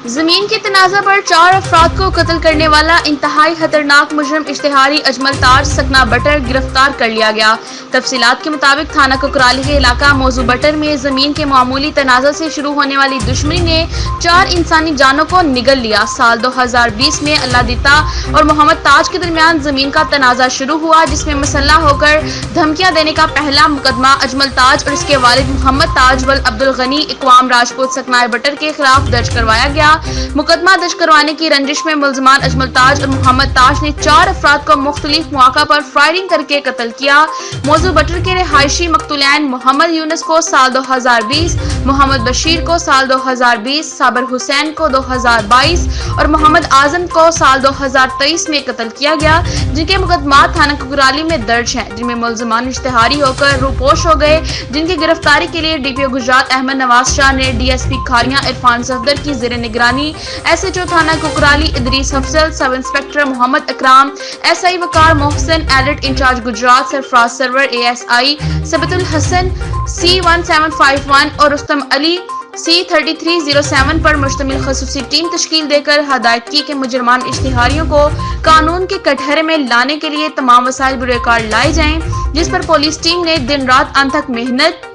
زمین کے تنازع پر 4 افراد کو قتل کرنے والا انتہائی خطرناک مجرم اشتہاری اجمل تاج سکنہ بٹر گرفتار کر لیا گیا۔ تفصیلات کے مطابق تھانہ ککرالی کے علاقہ موضوع بٹر میں زمین کے معمولی تنازع سے شروع ہونے والی دشمنی نے 4 انسانی جانوں کو نگل لیا۔ سال 2020 میں اللہ دیتا اور محمد تاج کے درمیان زمین کا تنازع شروع ہوا، جس میں مسلح ہو کر دھمکیاں دینے کا پہلا مقدمہ اجمل تاج اور اس کے والد محمد تاج ول عبدالغنی اقوام راجپوت سکنہ بٹر کے خلاف درج کروایا گیا۔ مقدمہ درج کروانے کی رنجش میں ملزمان اجمل تاج اور محمد تاج نے 4 افراد کو مختلف مواقع پر فائرنگ کر کے قتل کیا۔ موضوع بٹر کے رہائشی مقتولین محمد یونس کو سال 2020، محمد بشیر کو سال 2020، صابر حسین کو 2022 اور محمد اعظم کو سال 2023 میں قتل کیا گیا، جن کے مقدمات تھانہ ککرالی میں درج ہیں، جن میں ملزمان اشتہاری ہو کر روپوش ہو گئے، جن کی گرفتاری کے لیے D P O Gujrat Ahmad Nawaz Shah نے D S P Kharian Irfan Safdar کی زیر نگرانی، ایس ایچ او تھانہ Kakrali Idrees Afzal, sub inspector Muhammad Ikram, S I Waqar Mohsin, ایڈٹ incharge Gujrat Sarfraz Sarwar, A S I Sabt ul Hassan C1751 اور رستم علی C3307 پر مشتمل خصوصی ٹیم تشکیل دے کر ہدایت کی کہ مجرمان اشتہاریوں کو قانون کے کٹہرے میں لانے کے لیے تمام وسائل بروئے کار لائے جائیں، جس پر پولیس ٹیم نے دن رات انتھک محنت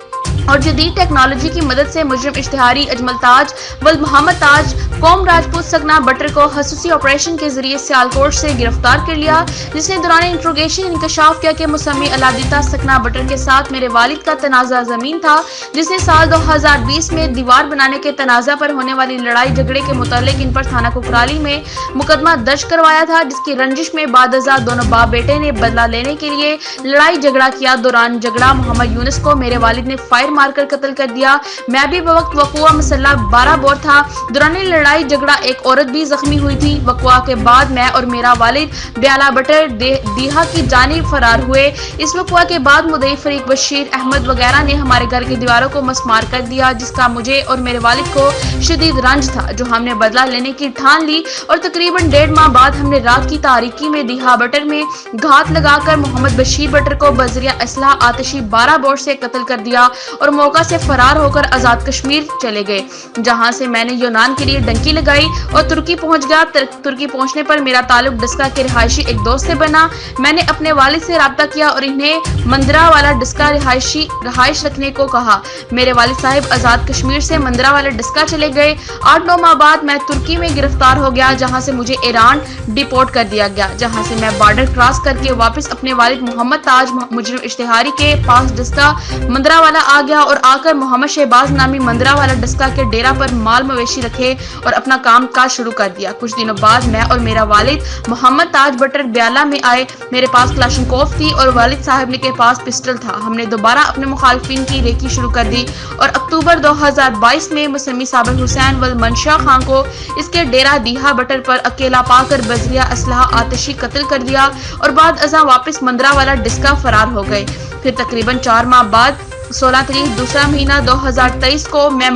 اور جدید ٹیکنالوجی کی مدد سے مجرم اشتہاری اجمل تاج ول محمد تاج قوم راجپوت سکنہ بٹر کو خصوصی آپریشن کے ذریعے سیالکوٹ سے گرفتار کر لیا، جس نے دوران انٹروگیشن انکشاف کیا کہ مسمی علادیتا سکنہ بٹر کے ساتھ میرے والد کا تنازع زمین تھا، جس نے سال 2020 میں دیوار بنانے کے تنازع پر ہونے والی لڑائی جھگڑے کے متعلق ان پر تھانہ ککرالی میں مقدمہ درج کروایا تھا، جس کی رنجش میں بعد ازاں دونوں باپ بیٹے نے بدلہ لینے کے لیے لڑائی جھگڑا کیا۔ دوران جھگڑا محمد یونس کو میرے والد نے فائر مار کر قتل کر دیا۔ میں بھی بوقت وقوع مسلح 12 بور تھا۔ دوران لڑائی جھگڑا ایک عورت بھی زخمی ہوئی تھی۔ وقوع کے بعد میں اور میرا والد بیالہ بٹر دیہا کی جانب فرار ہوئے۔ اس وقوع کے بعد مدعی فریق بشیر احمد وغیرہ نے ہمارے گھر کی دیواروں کو مسمار کر دیا، جس کا مجھے اور میرے والد کو شدید رنج تھا، جو ہم نے بدلہ لینے کی ٹھان لی اور تقریباً 1.5 ماہ بعد ہم نے رات کی تاریکی میں دیہا بٹر میں گھات لگا کر محمد بشیر بٹر کو بذریعہ اسلحہ آتشی 12 بور سے قتل کر دیا اور موقع سے فرار ہو کر آزاد کشمیر چلے گئے، جہاں سے میں نے یونان کے لیے ڈنکی لگائی اور ترکی پہنچ گیا۔ ترکی پہنچنے پر میرا تعلق ڈسکا کے رہائشی ایک دوست سے بنا۔ میں نے اپنے والد سے رابطہ کیا اور انہیں مندرا والا ڈسکا رہائش رکھنے کو کہا۔ میرے والد صاحب آزاد کشمیر سے مندرا والا ڈسکا چلے گئے۔ 8-9 ماہ بعد میں ترکی میں گرفتار ہو گیا، جہاں سے مجھے ایران ڈیپورٹ کر دیا گیا، جہاں سے میں بارڈر کراس کر کے واپس اپنے والد محمد تاج مجرم اشتہاری کے پاس ڈسکا مندرا والا آ گیا اور آ کر محمد شہباز نامی مندرا والا ڈسکا کے ڈیرا پر مال مویشی رکھے اور اپنا کام کاج شروع کر دیا۔ کچھ دنوں بعد میں اور میرا والد محمد تاج بٹر بیالہ میں آئے۔ میرے پاس کلاشنکوف تھی اور والد صاحب کے پاس پسٹل تھا۔ ہم نے دوبارہ اپنے مخالفین کی ریکی شروع کر دی اور اکتوبر 2022 میں مسمی صابر حسین ول منشا خان کو اس کے ڈیرا دیہا بٹر پر اکیلا پا کر بذریعہ اسلحہ آتشی قتل کر دیا اور بعد ازاں واپس مندرا والا ڈسکا فرار ہو گئے۔ پھر تقریباً 4 ماہ بعد 16 تاریخ دوسرا مہینہ 2023 کو میں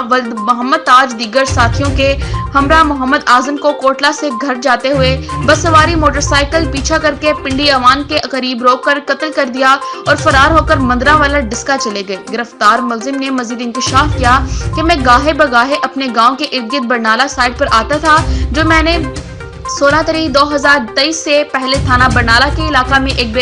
ولد محمد تاج دیگر ساتھیوں کے ہمراہ محمد اعظم کو کوٹلہ سے گھر جاتے ہوئے بس سواری موٹر سائیکل پیچھا کر کے پنڈی اوان کے قریب روک کر قتل کر دیا اور فرار ہو کر مندرا والا ڈسکا چلے گئے۔ گرفتار ملزم نے مزید انکشاف کیا کہ میں گاہے بگاہے اپنے گاؤں کے ارد گرد برنالہ سائٹ پر آتا تھا، جو میں نے 16 تاریخ 2023 سے پہلے تھانہ برنالہ کے علاقہ میں ایک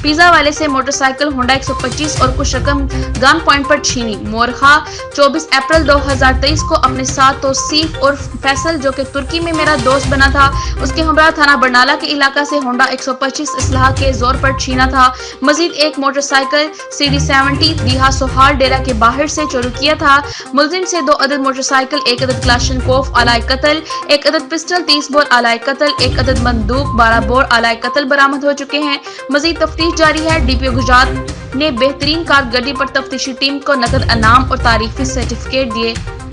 پیزا والے سے موٹر سائیکل ہونڈا 125 اور کچھ رقم گن پوائنٹ پر چھینی۔ مورخہ 24 اپریل 2023 کو اپنے ساتھ توصیف اور فیصل، جو کہ ترکی میں میرا دوست بنا تھا، اس کے ہمراہ تھانہ برنالہ کے علاقہ سے ہونڈا 125 اسلحہ کے زور پر چھینا تھا۔ مزید ایک موٹر سائیکل CD70 دیہا سوہال ڈیرا کے باہر سے چوری کیا تھا۔ ملزم سے 2 عدد موٹر سائیکل، 1 عدد کلاشنکوف آلائے قتل، 1 عدد پسٹل 30 بور آلائے قتل، 1 عدد بندوق 12 بور آلائے قتل برآمد ہو چکے ہیں۔ مزید تفتیش جاری ہے۔ ڈی پی او گجرات نے بہترین کارکردگی پر تفتیشی ٹیم کو نقد انعام اور تعریفی سرٹیفکیٹ دیے۔